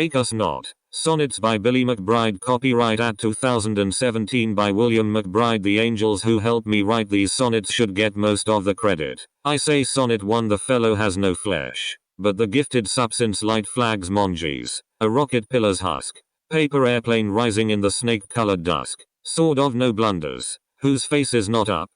Ache us not. Sonnets by Billy McBride. Copyright at 2017 by William McBride. The angels who helped me write these sonnets should get most of the credit. I say sonnet 1. The fellow has no flesh, but the gifted substance light flags monges, a rocket pillar's husk, paper airplane rising in the snake-colored dusk, sword of no blunders, whose face is not up,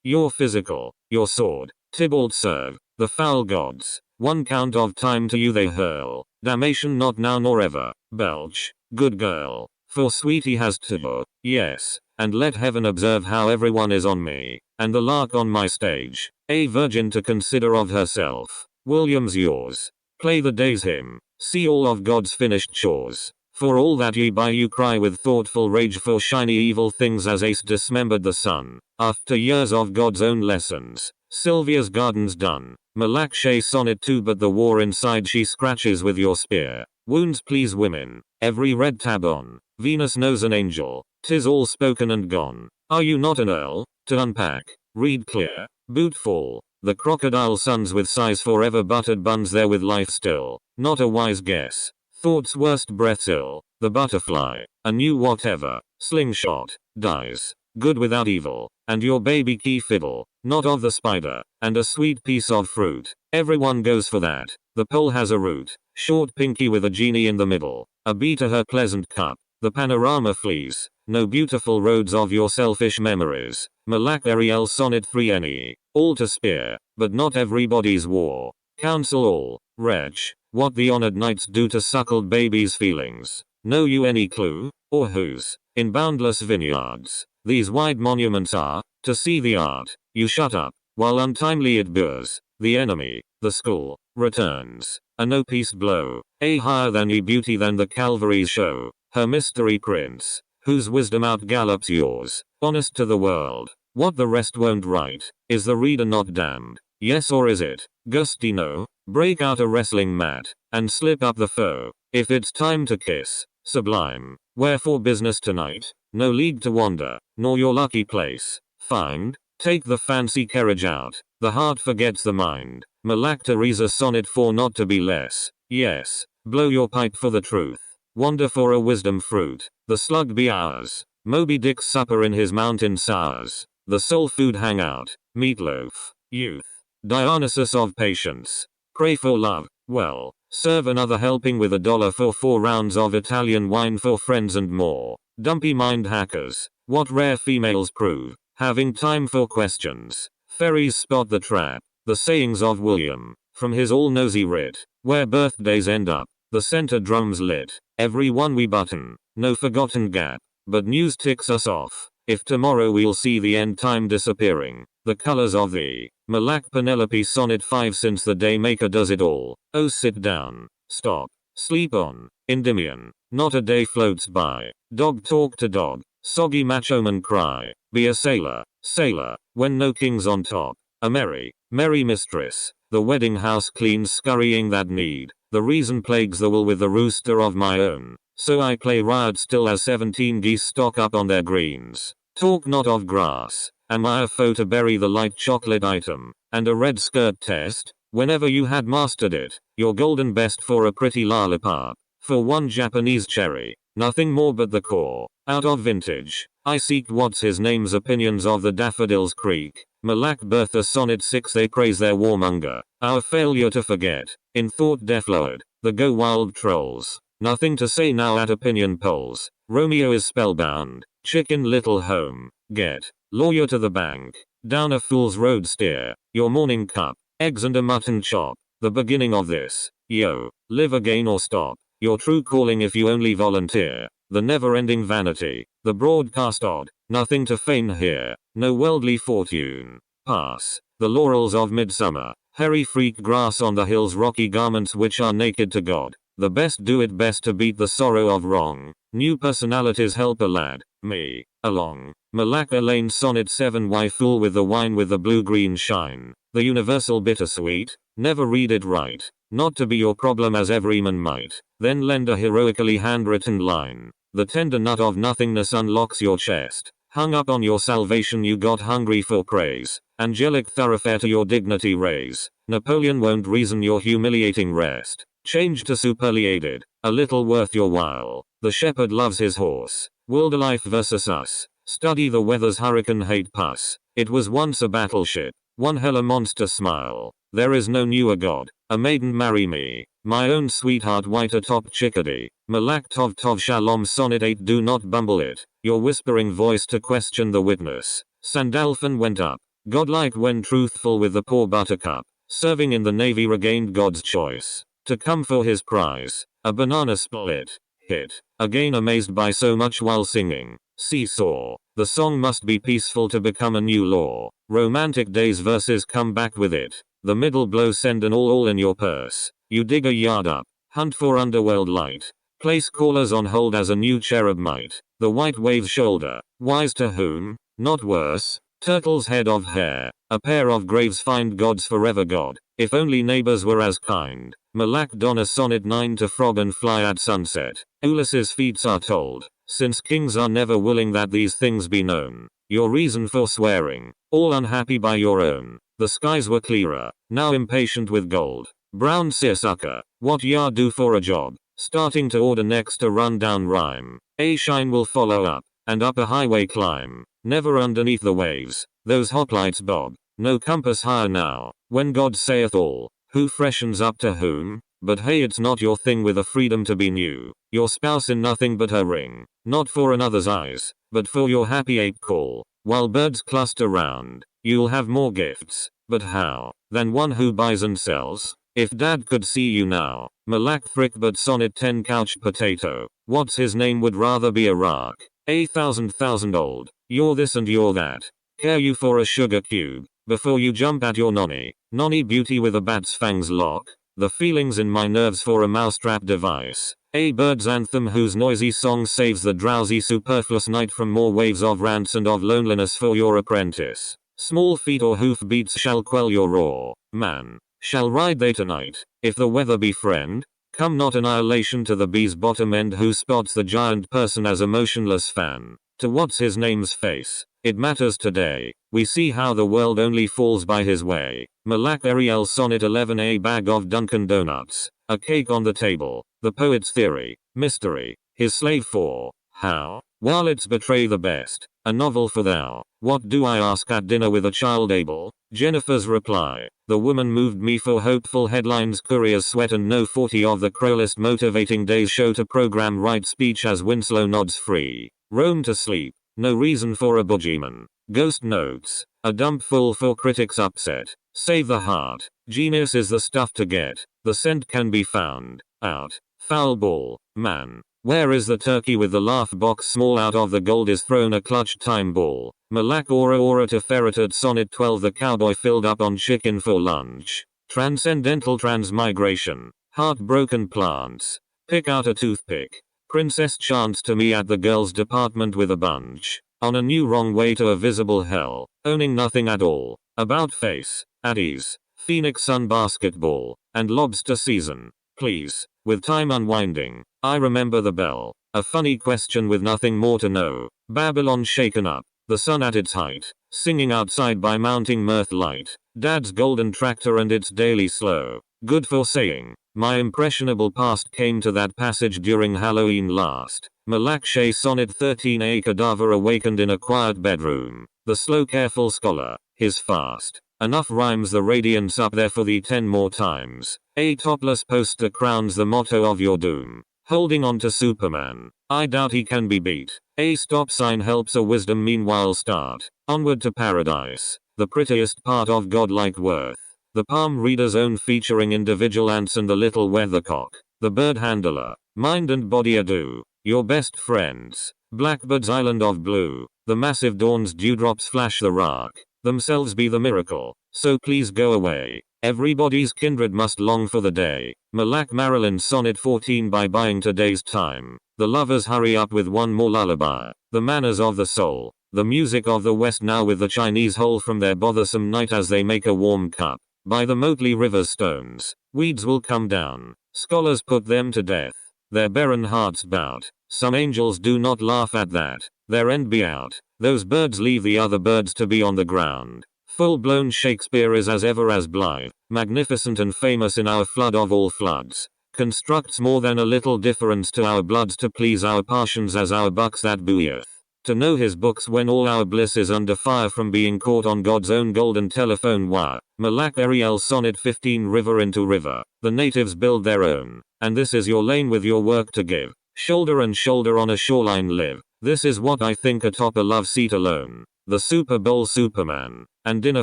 your physical, your sword, Tybalt serve, the foul gods, one count of time to you they hurl, damnation not now nor ever, belch, good girl, for sweetie has to, yes, and let heaven observe how everyone is on me, and the lark on my stage, a virgin to consider of herself, William's yours, play the day's hymn, see all of God's finished chores. For all that ye by you cry with thoughtful rage for shiny evil things as ace dismembered the sun, after years of God's own lessons, Sylvia's garden's done, Malakshay sonnet 2. But the war inside she scratches with your spear, wounds please women, every red tab on, Venus knows an angel, 'tis all spoken and gone, are you not an earl, to unpack, read clear, boot fall, the crocodile sons with sighs forever buttered buns there with life still, not a wise guess. Thought's worst breath's ill, the butterfly, a new whatever, slingshot, dies, good without evil, and your baby key fiddle, not of the spider, and a sweet piece of fruit, everyone goes for that, the pole has a root, short pinky with a genie in the middle, a bee to her pleasant cup, the panorama flees, no beautiful roads of your selfish memories, Malak Ariel sonnet 3. Any, all to spear, but not everybody's war, counsel all, wretch, what the honored knights do to suckled babies' feelings. Know you any clue, or whose, in boundless vineyards, these wide monuments are, to see the art, you shut up, while untimely it bures, the enemy, the school, returns, a no-peace blow, a higher than ye beauty than the Calvary's show, her mystery prince, whose wisdom outgallops yours, honest to the world, what the rest won't write, is the reader not damned, yes or is it, Gustino? Break out a wrestling mat, and slip up the foe, if it's time to kiss, sublime, wherefore business tonight, no league to wander, nor your lucky place, find, take the fancy carriage out, the heart forgets the mind, Malak Teresa sonnet 4. Not to be less, yes, blow your pipe for the truth, wander for a wisdom fruit, the slug be ours, Moby Dick's supper in his mountain sours, the soul food hangout, meatloaf, youth, Dionysus of patience. Pray for love, well, serve another helping with $1 for 4 rounds of Italian wine for friends and more. Dumpy mind hackers, what rare females prove, having time for questions. Fairies spot the trap, the sayings of William, from his all-nosy writ, where birthdays end up, the center drums lit, every one we button, no forgotten gap, but news ticks us off, if tomorrow we'll see the end time disappearing, the colors of the Malak Penelope sonnet 5. Since the day maker does it all, oh sit down, stop, sleep on, Endymion, not a day floats by, dog talk to dog, soggy machoman cry, be a sailor, sailor, when no king's on top, a merry, merry mistress, the wedding house cleans scurrying that need, the reason plagues the wool with the rooster of my own, so I play riot still as 17 geese stock up on their greens, talk not of grass. Am I a foe to bury the light chocolate item, and a red skirt test, whenever you had mastered it, your golden best for a pretty lollipop, for one Japanese cherry, nothing more but the core, out of vintage, I seek what's his name's opinions of the daffodils creak, Malak Bertha sonnet 6. They praise their warmonger, our failure to forget, in thought deflowered, the go wild trolls, nothing to say now at opinion polls, Romeo is spellbound, chicken little home, get. Lawyer to the bank, down a fool's road steer, your morning cup, eggs and a mutton chop, the beginning of this, yo, live again or stop, your true calling if you only volunteer, the never-ending vanity, the broadcast odd, nothing to feign here, no worldly fortune, pass, the laurels of midsummer, hairy freak grass on the hills rocky garments which are naked to God, the best do it best to beat the sorrow of wrong, new personalities help a lad, me, along. Malak Elaine sonnet 7. Why fool with the wine with the blue-green shine, the universal bittersweet, never read it right, not to be your problem as every man might, then lend a heroically handwritten line, the tender nut of nothingness unlocks your chest, hung up on your salvation you got hungry for praise, angelic thoroughfare to your dignity raise, Napoleon won't reason your humiliating rest, Change to superliated. A little worth your while. The shepherd loves his horse. Wildlife versus us. Study the weather's hurricane hate pus. It was once a battleship. One hella monster smile. There is no newer god. A maiden marry me. My own sweetheart white atop chickadee. Malak tov tov shalom sonnet 8 do not bumble it. Your whispering voice to question the witness. Sandalphon went up. Godlike when truthful with the poor buttercup. Serving in the navy regained God's choice. To come for his prize. A banana split. Hit. Again amazed by so much while singing. Seesaw. The song must be peaceful to become a new law. Romantic days verses come back with it. The middle blow send an all in your purse. You dig a yard up. Hunt for underworld light. Place callers on hold as a new cherub might. The white wave's shoulder. Wise to whom? Not worse. Turtle's head of hair. A pair of graves find God's forever God. If only neighbors were as kind. Malak Donna sonnet 9 to frog and fly at sunset. Ulysses' feats are told. Since kings are never willing that these things be known. Your reason for swearing. All unhappy by your own. The skies were clearer. Now impatient with gold. Brown seersucker. What ya do for a job? Starting to order next a rundown rhyme. A shine will follow up. And up a highway climb. Never underneath the waves. Those hoplites bob. No compass higher now. When God saith all. Who freshens up to whom? But hey, it's not your thing with a freedom to be new. Your spouse in nothing but her ring. Not for another's eyes. But for your happy ape call. While birds cluster round. You'll have more gifts. But how? Than one who buys and sells? If dad could see you now. Malak Thrick but sonnet 10 couch potato. What's his name would rather be a rock. A thousand old. You're this and you're that. Care you for a sugar cube. Before you jump at your nonny. Nonny beauty with a bat's fangs lock. The feelings in my nerves for a mousetrap device. A bird's anthem whose noisy song saves the drowsy superfluous night from more waves of rants and of loneliness for your apprentice. Small feet or hoof beats shall quell your roar. Man. Shall ride they tonight. If the weather be friend. Come not annihilation to the bee's bottom end who spots the giant person as a motionless fan. To what's his name's face. It matters today. We see how the world only falls by his way. Malak Ariel sonnet 11 a bag of Dunkin' Donuts. A cake on the table. The poet's theory. Mystery. His slave for. How? Warlets betray the best. A novel for thou. What do I ask at dinner with a child able? Jennifer's reply. The woman moved me for hopeful headlines, couriers sweat and no 40 of the crowlist motivating days show to program right speech as Winslow nods free. Rome to sleep. No reason for a boogeyman. Ghost notes. A dump full for critics upset. Save the heart. Genius is the stuff to get. The scent can be found. Out. Foul ball. Man. Where is the turkey with the laugh box small out of the gold is thrown a clutched time ball. Malak aura to ferreted sonnet 12 the cowboy filled up on chicken for lunch. Transcendental transmigration. Heartbroken plants. Pick out a toothpick. Princess chants to me at the girls department with a bunch. On a new wrong way to a visible hell. Owning nothing at all. About face. At ease. Phoenix sun basketball. And lobster season. Please. With time unwinding. I remember the bell. A funny question with nothing more to know. Babylon shaken up. The sun at its height. Singing outside by mounting mirth light. Dad's golden tractor and its daily slow. Good for saying. My impressionable past came to that passage during Halloween last. Malak Shea sonnet 13 a cadaver awakened in a quiet bedroom. The slow careful scholar. His fast. Enough rhymes the radiance up there for thee 10 more times. A topless poster crowns the motto of your doom. Holding on to Superman. I doubt he can be beat. A stop sign helps a wisdom meanwhile start. Onward to paradise. The prettiest part of godlike worth. The palm reader's own featuring individual ants and the little weathercock. The bird handler. Mind and body ado. Your best friends. Blackbird's island of blue. The massive dawn's dewdrops flash the rock. Themselves be the miracle. So please go away. Everybody's kindred must long for the day. Malak Marilyn sonnet 14 by buying today's time. The lovers hurry up with one more lullaby. The manners of the soul. The music of the West now with the Chinese hole from their bothersome night as they make a warm cup. By the Motley River's stones. Weeds will come down. Scholars put them to death. Their barren hearts bout. Some angels do not laugh at that. Their end be out. Those birds leave the other birds to be on the ground. Full-blown Shakespeare is as ever as blithe, magnificent and famous in our flood of all floods. constructs more than a little difference to our bloods to please our passions as our bucks that buoyeth. To know his books when all our bliss is under fire from being caught on God's own golden telephone wire. Malak Ariel Sonnet 15 River into river. The natives build their own. And this is your lane with your work to give. Shoulder and shoulder on a shoreline live. This is what I think atop a love seat alone. The Super Bowl Superman. And dinner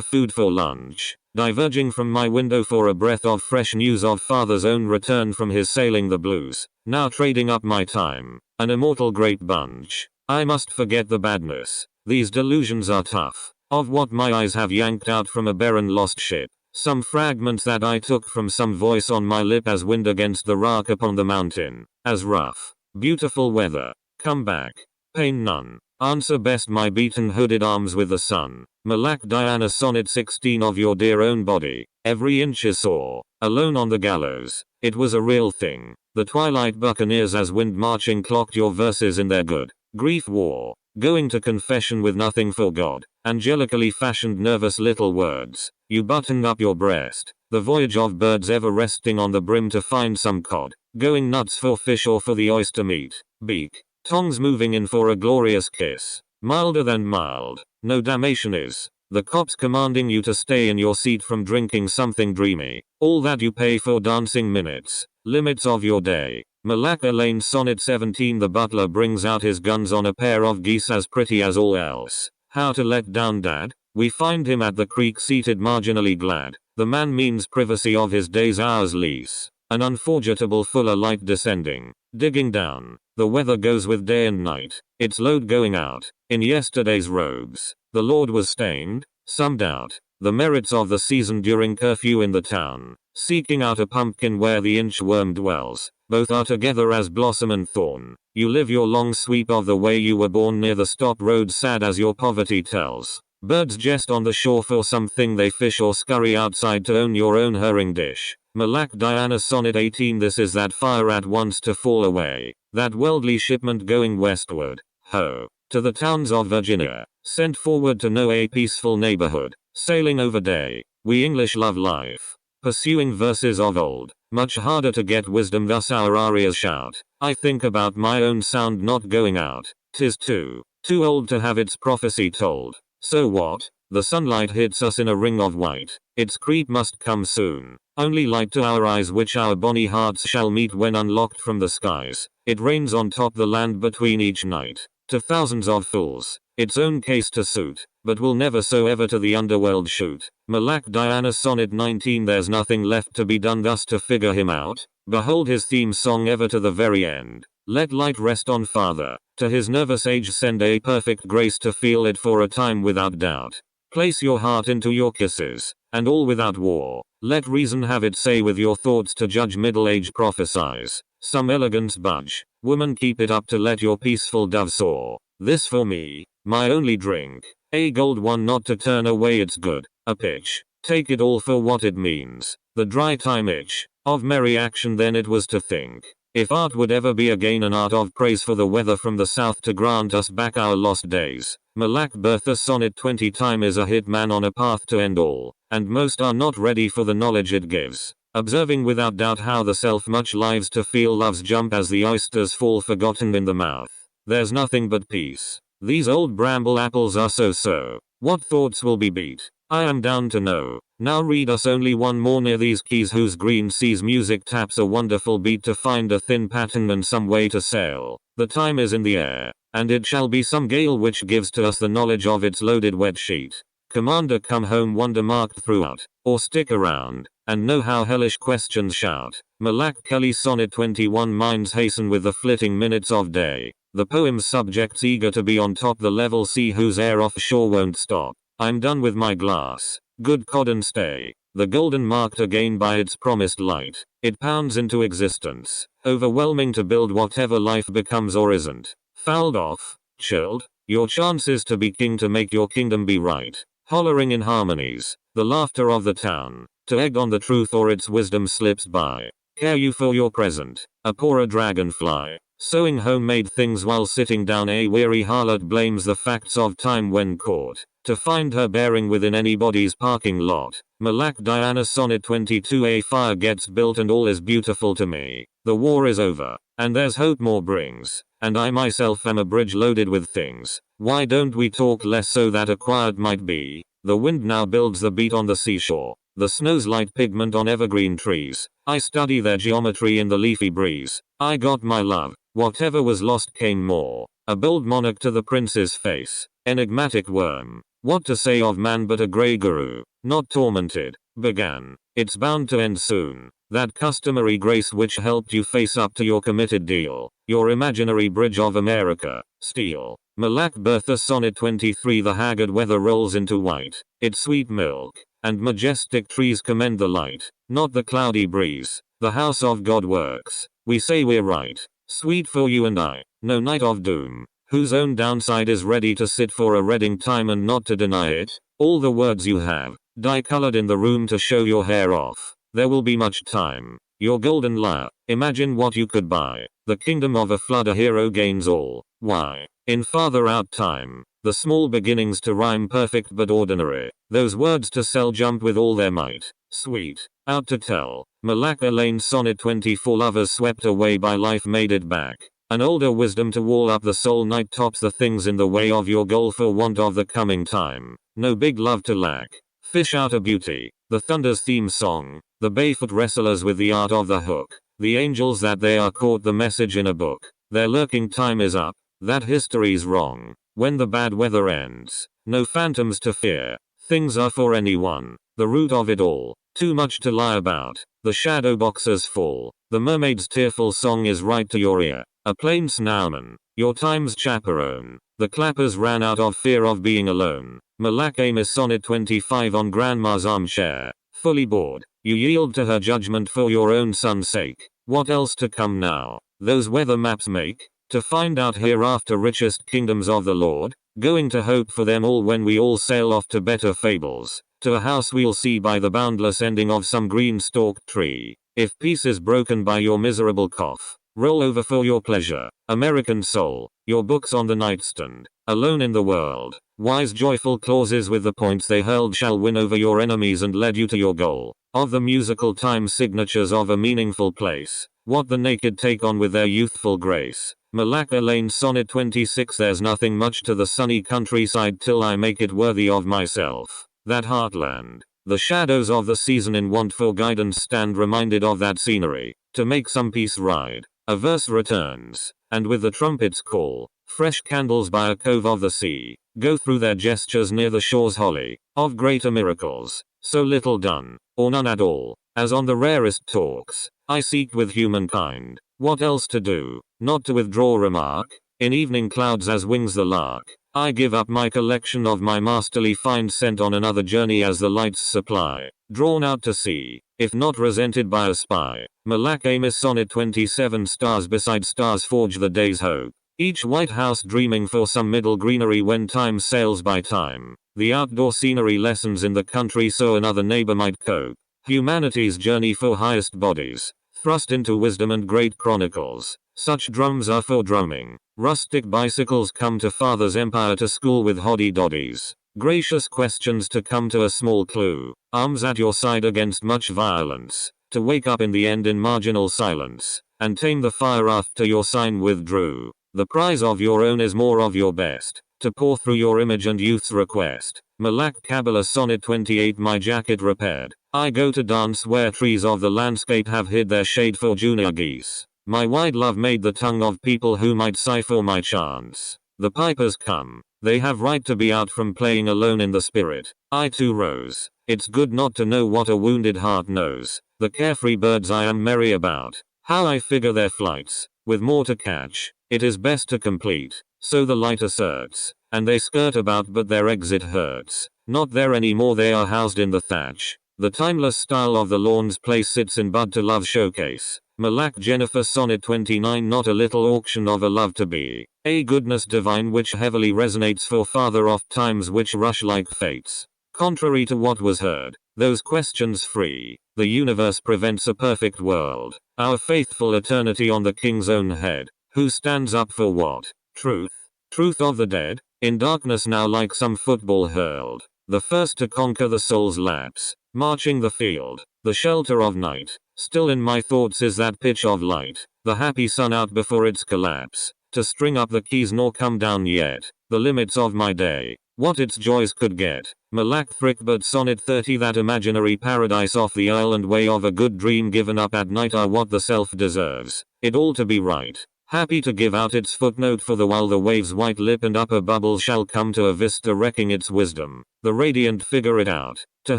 food for lunch. Diverging from my window for a breath of fresh news of father's own return from his sailing the blues. Now trading up my time. An immortal great bunch. I must forget the badness. These delusions are tough. Of what my eyes have yanked out from a barren lost ship. Some fragments that I took from some voice on my lip as wind against the rock upon the mountain. As rough. Beautiful weather. Come back. Pain none. Answer best my beaten hooded arms with the sun. Malak Diana Sonnet 16 of your dear own body. Every inch is sore. Alone on the gallows. It was a real thing. The twilight buccaneers as wind marching clocked your verses in their good. Grief war. Going to confession with nothing for God. Angelically fashioned nervous little words. You buttoned up your breast. The voyage of birds ever resting on the brim to find some cod. Going nuts for fish or for the oyster meat. Beak. Tongues moving in for a glorious kiss. Milder than mild. No damnation is. The cops commanding you to stay in your seat from drinking something dreamy. All that you pay for dancing minutes. Limits of your day. Malak Elaine Sonnet 17 The butler brings out his guns on a pair of geese as pretty as all else. How to let down dad? We find him at the creek seated marginally glad. The man means privacy of his day's hours lease. An unforgettable fuller light descending. Digging down. The weather goes with day and night. Its load going out. In yesterday's robes. The Lord was stained. Some doubt. The merits of the season during curfew in the town. Seeking out a pumpkin where the inchworm dwells. Both are together as blossom and thorn. You live your long sweep of the way you were born near the stop road sad as your poverty tells. Birds jest on the shore for something they fish or scurry outside to own your own herring dish. Malak Diana Sonnet 18 This is that fire at once to fall away. That worldly shipment going westward. Ho. To the towns of Virginia. Sent forward to know a peaceful neighborhood. Sailing over day. We English love life. Pursuing verses of old. Much harder to get wisdom thus our arias shout. I think about my own sound not going out. 'Tis too old to have its prophecy told. So what? The sunlight hits us in a ring of white. Its creep must come soon. Only light to our eyes which our bonny hearts shall meet when unlocked from the skies. It rains on top the land between each night. To thousands of fools. Its own case to suit. But will never so ever to the underworld shoot. Malak Diana Sonnet 19 There's nothing left to be done thus to figure him out. Behold his theme song ever to the very end. Let light rest on father. To his nervous age send a perfect grace to feel it for a time without doubt. Place your heart into your kisses. And all without war. Let reason have its say with your thoughts to judge middle age prophesies. Some elegance budge. Woman keep it up to let your peaceful dove soar. This for me. My only drink. A gold one not to turn away it's good. A pitch. Take it all for what it means. The dry time itch. Of merry action then it was to think. If art would ever be again an art of praise for the weather from the south to grant us back our lost days. Malak Bertha Sonnet 20 Time is a hit man on a path to end all. And most are not ready for the knowledge it gives. Observing without doubt how the self much lives to feel love's jump as the oysters fall forgotten in the mouth. There's nothing but peace. These old bramble apples are so. What thoughts will be beat? I am down to know. Now read us only one more near these keys whose green seas music taps a wonderful beat to find a thin pattern and some way to sail. The time is in the air. And it shall be some gale which gives to us the knowledge of its loaded wet sheet. Commander come home wonder marked throughout. Or stick around. And know how hellish questions shout. Malak Kelly Sonnet 21 Minds hasten with the flitting minutes of day. The poem's subjects eager to be on top the level sea whose air offshore won't stop. I'm done with my glass. Good cod and stay. The golden marked again by its promised light. It pounds into existence. Overwhelming to build whatever life becomes or isn't. Fouled off. Chilled. Your chances to be king to make your kingdom be right. Hollering in harmonies. The laughter of the town. To egg on the truth or its wisdom slips by. Care you for your present. A poorer dragonfly. Sewing homemade things while sitting down. A weary harlot blames the facts of time when caught. To find her bearing within anybody's parking lot. Malak Diana Sonnet 22. A fire gets built and all is beautiful to me. The war is over. And there's hope more brings. And I myself am a bridge loaded with things. Why don't we talk less so that a quiet might be? The wind now builds the beat on the seashore. The snow's light pigment on evergreen trees. I study their geometry in the leafy breeze. I got my love. Whatever was lost came more. A bold monarch to the prince's face. Enigmatic worm. What to say of man but a grey guru, not tormented, began. It's bound to end soon. That customary grace which helped you face up to your committed deal. Your imaginary bridge of America, steel. Malak Bertha Sonnet 23. The haggard weather rolls into white. Its sweet milk and majestic trees commend the light, not the cloudy breeze. The house of God works. We say we're right. Sweet for you and I, no night of doom. Whose own downside is ready to sit for a reading time and not to deny it. All the words you have, dye-colored in the room to show your hair off. There will be much time. Your golden lyre, imagine what you could buy. The kingdom of a flood a hero gains all. Why? In farther out time, the small beginnings to rhyme perfect but ordinary. Those words to sell jump with all their might. Sweet, out to tell. Malak Elaine Sonnet 24. Lovers swept away by life made it back. An older wisdom to wall up the soul. Night tops the things in the way of your goal for want of the coming time. No big love to lack. Fish out a beauty. The thunder's theme song. The barefoot wrestlers with the art of the hook. The angels that they are caught. The message in a book. Their lurking time is up. That history's wrong. When the bad weather ends. No phantoms to fear. Things are for anyone. The root of it all. Too much to lie about. The shadow boxers fall. The mermaid's tearful song is right to your ear. A plain snowman, your time's chaperone. The clappers ran out of fear of being alone. Malak Amos Sonnet 25. On grandma's armchair, fully bored, you yield to her judgment for your own son's sake. What else to come now? Those weather maps make, to find out hereafter richest kingdoms of the Lord, going to hope for them all when we all sail off to better fables, to a house we'll see by the boundless ending of some green-stalked tree. If peace is broken by your miserable cough, roll over for your pleasure, American soul, your books on the nightstand, alone in the world. Wise joyful clauses with the points they hurled shall win over your enemies and lead you to your goal. Of the musical time signatures of a meaningful place, what the naked take on with their youthful grace. Malak Elaine Sonnet 26. There's nothing much to the sunny countryside till I make it worthy of myself. That heartland. The shadows of the season in want for guidance stand reminded of that scenery. To make some peace ride. A verse returns, and with the trumpet's call, fresh candles by a cove of the sea, go through their gestures near the shore's holly, of greater miracles, so little done, or none at all, as on the rarest talks, I seek with humankind, what else to do, not to withdraw remark, in evening clouds as wings the lark, I give up my collection of my masterly find sent on another journey as the light's supply, drawn out to sea, if not resented by a spy. Malak Amos Sonnet 27. Stars beside stars forge the day's hope. Each white house dreaming for some middle greenery when time sails by time. The outdoor scenery lessons in the country so another neighbor might cope. Humanity's journey for highest bodies, thrust into wisdom and great chronicles. Such drums are for drumming. Rustic bicycles come to father's empire to school with hoddy-doddies. Gracious questions to come to a small clue. Arms at your side against much violence. To wake up in the end in marginal silence. And tame the fire after your sign withdrew. The prize of your own is more of your best. To pour through your image and youth's request. Malak Kabbalah Sonnet 28. My jacket repaired. I go to dance where trees of the landscape have hid their shade for junior geese. My wide love made the tongue of people who might sigh for my chance. The pipers come. They have right to be out from playing alone in the spirit. I too rose. It's good not to know what a wounded heart knows. The carefree birds I am merry about. How I figure their flights. With more to catch, it is best to complete. So the light asserts. And they skirt about but their exit hurts. Not there anymore, they are housed in the thatch. The timeless style of the lawn's place sits in bud to love showcase. Malak Jennifer Sonnet 29. Not a little auction of a love to be. A goodness divine which heavily resonates for farther off times which rush like fates. Contrary to what was heard, those questions free. The universe prevents a perfect world. Our faithful eternity on the king's own head. Who stands up for what? Truth. Truth of the dead? In darkness now like some football hurled. The first to conquer the soul's lapse. Marching the field. The shelter of night. Still in my thoughts is that pitch of light. The happy sun out before its collapse. To string up the keys nor come down yet. The limits of my day. What its joys could get. Malak Thrickbert Sonnet 30. That imaginary paradise off the island way of a good dream given up at night are what the self deserves. It all to be right. Happy to give out its footnote for the while the wave's white lip and upper bubble shall come to a vista wrecking its wisdom. The radiant figure it out. To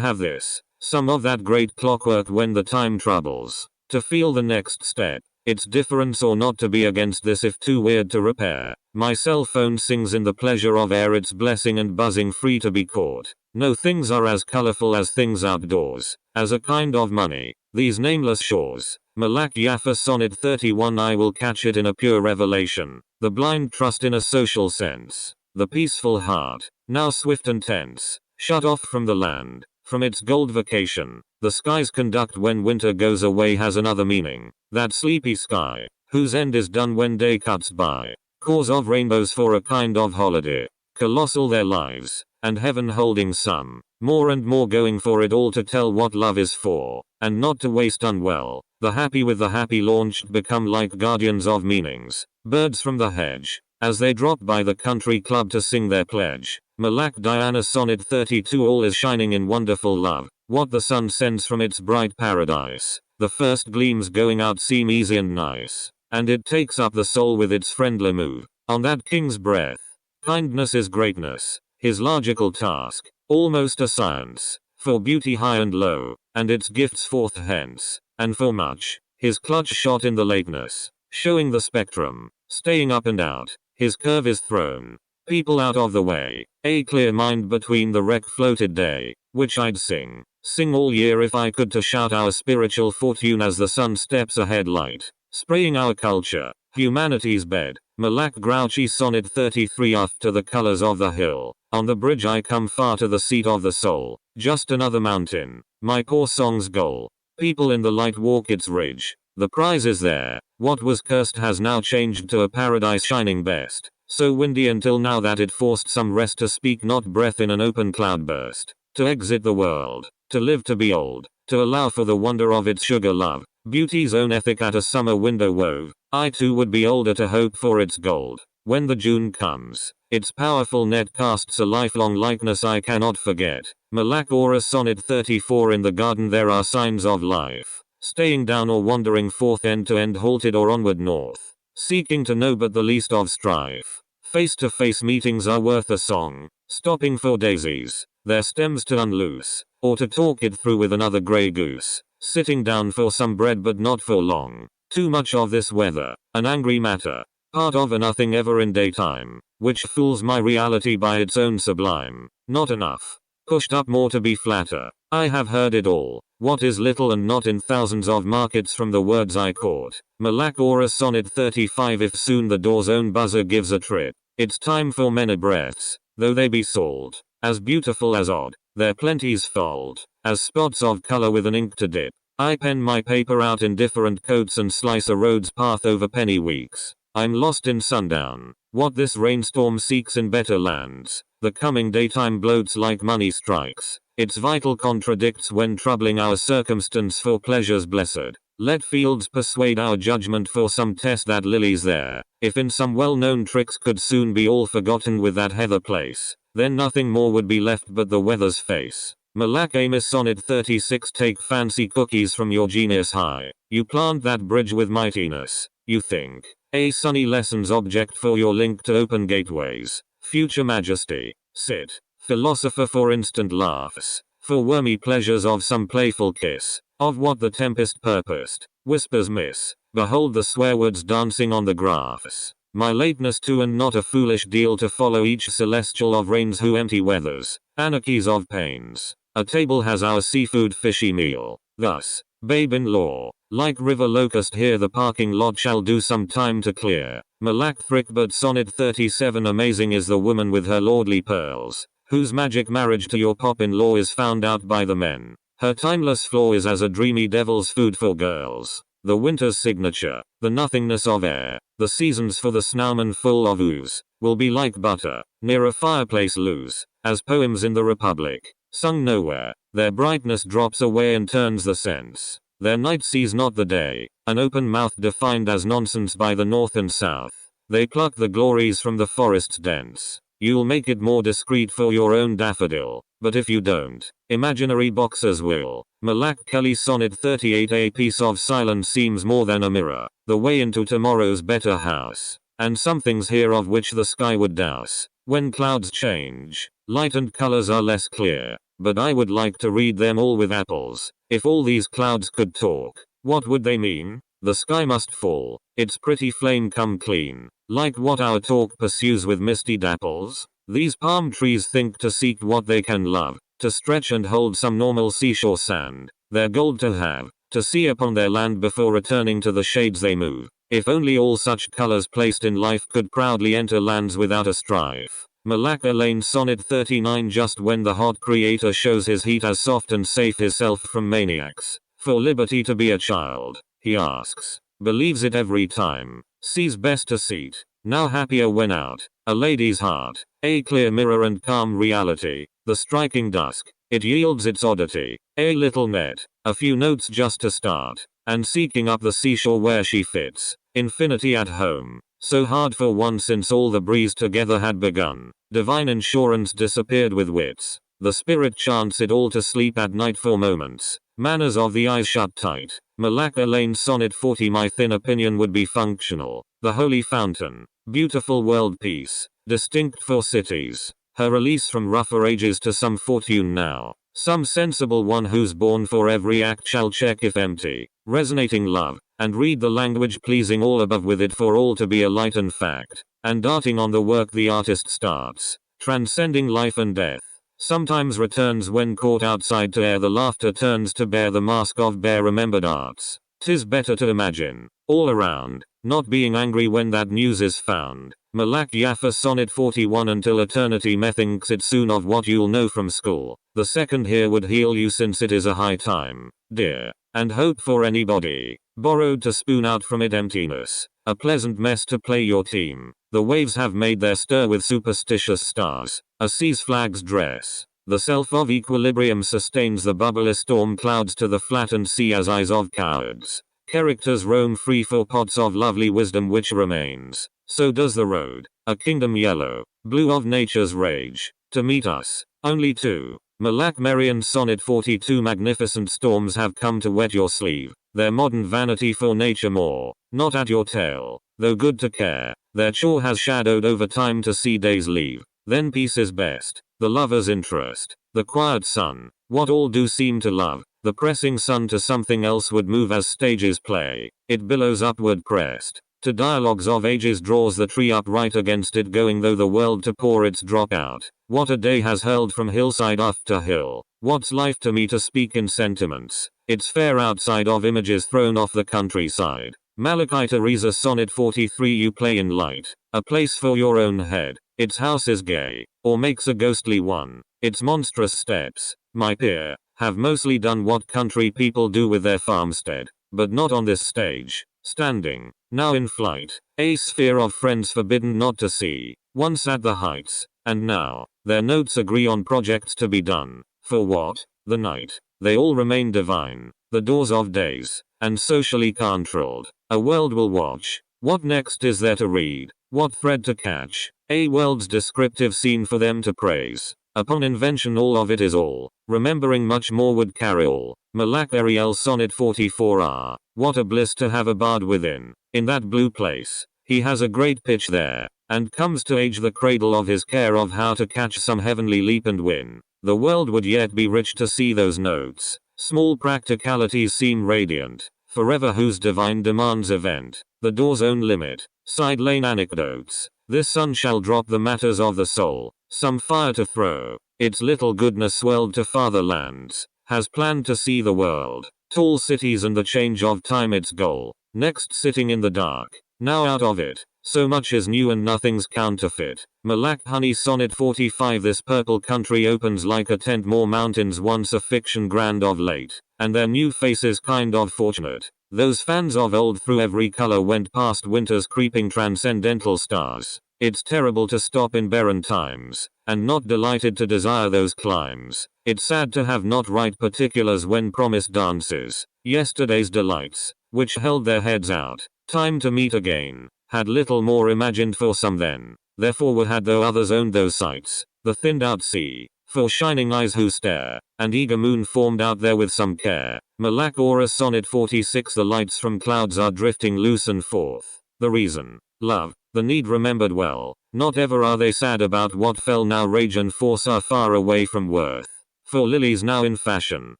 have this. Some of that great clockwork when the time troubles. To feel the next step. Its difference or not to be against this if too weird to repair. My cell phone sings in the pleasure of air its blessing and buzzing free to be caught. No things are as colorful as things outdoors. As a kind of money. These nameless shores. Malak Jaffa Sonnet 31. I will catch it in a pure revelation. The blind trust in a social sense. The peaceful heart. Now swift and tense. Shut off from the land. From its gold vacation. The sky's conduct when winter goes away has another meaning. That sleepy sky, whose end is done when day cuts by. Cause of rainbows for a kind of holiday. Colossal their lives, and heaven holding some. More and more going for it all to tell what love is for, and not to waste unwell. The happy with the happy launched become like guardians of meanings. Birds from the hedge, as they drop by the country club to sing their pledge. Malak Diana Sonnet 32. All is shining in wonderful love. What the sun sends from its bright paradise. The first gleams going out seem easy and nice. And it takes up the soul with its friendly move. On that king's breath. Kindness is greatness. His logical task. Almost a science. For beauty high and low. And its gifts forth hence. And for much. His clutch shot in the lateness. Showing the spectrum. Staying up and out. His curve is thrown. People out of the way. A clear mind between the wreck floated day. Which I'd sing all year if I could to shout our spiritual fortune as the sun steps ahead light. Spraying our culture. Humanity's bed. Malak Grouchy Sonnet 33. After the colors of the hill. On the bridge I come far to the seat of the soul. Just another mountain. My poor song's goal. People in the light walk its ridge. The prize is there. What was cursed has now changed to a paradise shining best. So windy until now that it forced some rest to speak not breath in an open cloudburst. To exit the world. To live to be old. To allow for the wonder of its sugar love. Beauty's own ethic at a summer window wove. I too would be older to hope for its gold. When the June comes. Its powerful net casts a lifelong likeness I cannot forget. Malak Aura Sonnet 34. In the garden there are signs of life. Staying down or wandering forth end to end halted or onward north. Seeking to know but the least of strife. Face to face meetings are worth a song. Stopping for daisies. Their stems to unloose. Or to talk it through with another grey goose. Sitting down for some bread but not for long. Too much of this weather. An angry matter. Part of a nothing ever in daytime. Which fools my reality by its own sublime. Not enough. Pushed up more to be flatter. I have heard it all. What is little and not in thousands of markets from the words I caught. Malak Aura Sonnet 35. If soon the door's own buzzer gives a trip. It's time for many breaths. Though they be salt. As beautiful as odd. Their plenty's fold. As spots of color with an ink to dip. I pen my paper out in different coats and slice a road's path over penny weeks. I'm lost in sundown. What this rainstorm seeks in better lands. The coming daytime bloats like money strikes. Its vital contradicts when troubling our circumstance for pleasures blessed. Let fields persuade our judgment for some test that lilies there. If in some well-known tricks could soon be all forgotten with that heather place. Then nothing more would be left but the weather's face. Malak Amos Sonnet 36. Take fancy cookies from your genius high. You plant that bridge with mightiness. You think. A sunny lessons object for your link to open gateways. Future majesty. Sit. Philosopher for instant laughs. For wormy pleasures of some playful kiss. Of what the tempest purposed. Whispers miss. Behold the swearwords dancing on the grass. My lateness too and not a foolish deal to follow each celestial of rains who empty weathers. Anarchies of pains. A table has our seafood fishy meal. Thus, babe-in-law. Like river locust here the parking lot shall do some time to clear. Malak Thrickbert Sonnet 37. Amazing is the woman with her lordly pearls. Whose magic marriage to your pop-in-law is found out by the men. Her timeless flaw is as a dreamy devil's food for girls. The winter's signature, the nothingness of air, the seasons for the snowman full of ooze, will be like butter, near a fireplace loose, as poems in the Republic, sung nowhere, their brightness drops away and turns the sense. Their night sees not the day, an open mouth defined as nonsense by the north and south. They pluck the glories from the forest's dense. You'll make it more discreet for your own daffodil, but if you don't, imaginary boxers will. Malak Kelly Sonnet 38. A piece of silence seems more than a mirror, the way into tomorrow's better house. And some things here of which the sky would douse. When clouds change, light and colors are less clear, but I would like to read them all with apples. If all these clouds could talk, what would they mean? The sky must fall, its pretty flame come clean, like what our talk pursues with misty dapples. These palm trees think to seek what they can love, to stretch and hold some normal seashore sand, their gold to have, to see upon their land before returning to the shades they move. If only all such colors placed in life could proudly enter lands without a strife. Malak Elaine Sonnet 39. Just when the hot creator shows his heat as soft and safe hisself from maniacs, for liberty to be a child, he asks, believes it every time, sees best a seat, now happier when out, a lady's heart, a clear mirror and calm reality, the striking dusk, it yields its oddity, a little net, a few notes just to start, and seeking up the seashore where she fits, infinity at home, so hard for one since all the breeze together had begun, divine insurance disappeared with wits, the spirit chants it all to sleep at night for moments, manners of the eyes shut tight. Malak Elaine Sonnet 40. My thin opinion would be functional, the holy fountain, beautiful world peace, distinct for cities, her release from rougher ages to some fortune now, some sensible one who's born for every act shall check if empty, resonating love, and read the language pleasing all above with it for all to be a light and fact, and darting on the work the artist starts, transcending life and death. Sometimes returns when caught outside to air the laughter turns to bear the mask of bare remembered arts. 'Tis better to imagine, all around, not being angry when that news is found. Malak Yaffa Sonnet 41. Until eternity methinks it soon of what you'll know from school. The second here would heal you since it is a high time, dear, and hope for anybody, borrowed to spoon out from it emptiness. A pleasant mess to play your team. The waves have made their stir with superstitious stars. A sea's flag's dress. The self of equilibrium sustains the bubbly storm clouds to the flattened sea as eyes of cowards. Characters roam free for pots of lovely wisdom which remains. So does the road. A kingdom yellow, blue of nature's rage. To meet us, only two. Malak Merian Sonnet 42. Magnificent storms have come to wet your sleeve. Their modern vanity for nature more, not at your tail, though good to care. Their chore has shadowed over time to see days leave. Then peace is best, the lover's interest, the quiet sun, what all do seem to love, the pressing sun to something else would move as stages play, it billows upward pressed, to dialogues of ages draws the tree upright against it going though the world to pour its drop out, what a day has hurled from hillside after hill, what's life to me to speak in sentiments, it's fair outside of images thrown off the countryside. Malachi Teresa Sonnet 43. You play in light, a place for your own head, its house is gay, or makes a ghostly one, its monstrous steps, my peer, have mostly done what country people do with their farmstead, but not on this stage, standing, now in flight, a sphere of friends forbidden not to see, once at the heights, and now, their notes agree on projects to be done, for what? The night, they all remain divine, the doors of days, and socially controlled. A world will watch. What next is there to read? What thread to catch? A world's descriptive scene for them to praise. Upon invention all of it is all. Remembering much more would carry all. Malak Ariel Sonnet 44. Ah, what a bliss to have a bard within. In that blue place, he has a great pitch there, and comes to age the cradle of his care of how to catch some heavenly leap and win. The world would yet be rich to see those notes. Small practicalities seem radiant. Forever whose divine demands event, the door's own limit, side lane anecdotes, this sun shall drop the matters of the soul, some fire to throw, its little goodness swelled to farther lands, has planned to see the world, tall cities and the change of time its goal, next sitting in the dark, now out of it, So much is new and nothing's counterfeit. Malak Honey Sonnet 45. This purple country opens like a tent, more mountains once a fiction grand of late, and their new faces kind of fortunate. Those fans of old through every color went past winter's creeping transcendental stars. It's terrible to stop in barren times, and not delighted to desire those climes. It's sad to have not right particulars when promised dances. Yesterday's delights, which held their heads out, time to meet again, had little more imagined for some then. Therefore were had though others owned those sights, the thinned out sea, for shining eyes who stare, and eager moon formed out there with some care. Malak Aura Sonnet 46. The lights from clouds are drifting loose and forth. The reason, love, the need remembered well, not ever are they sad about what fell. Now rage and force are far away from worth. For lilies now in fashion,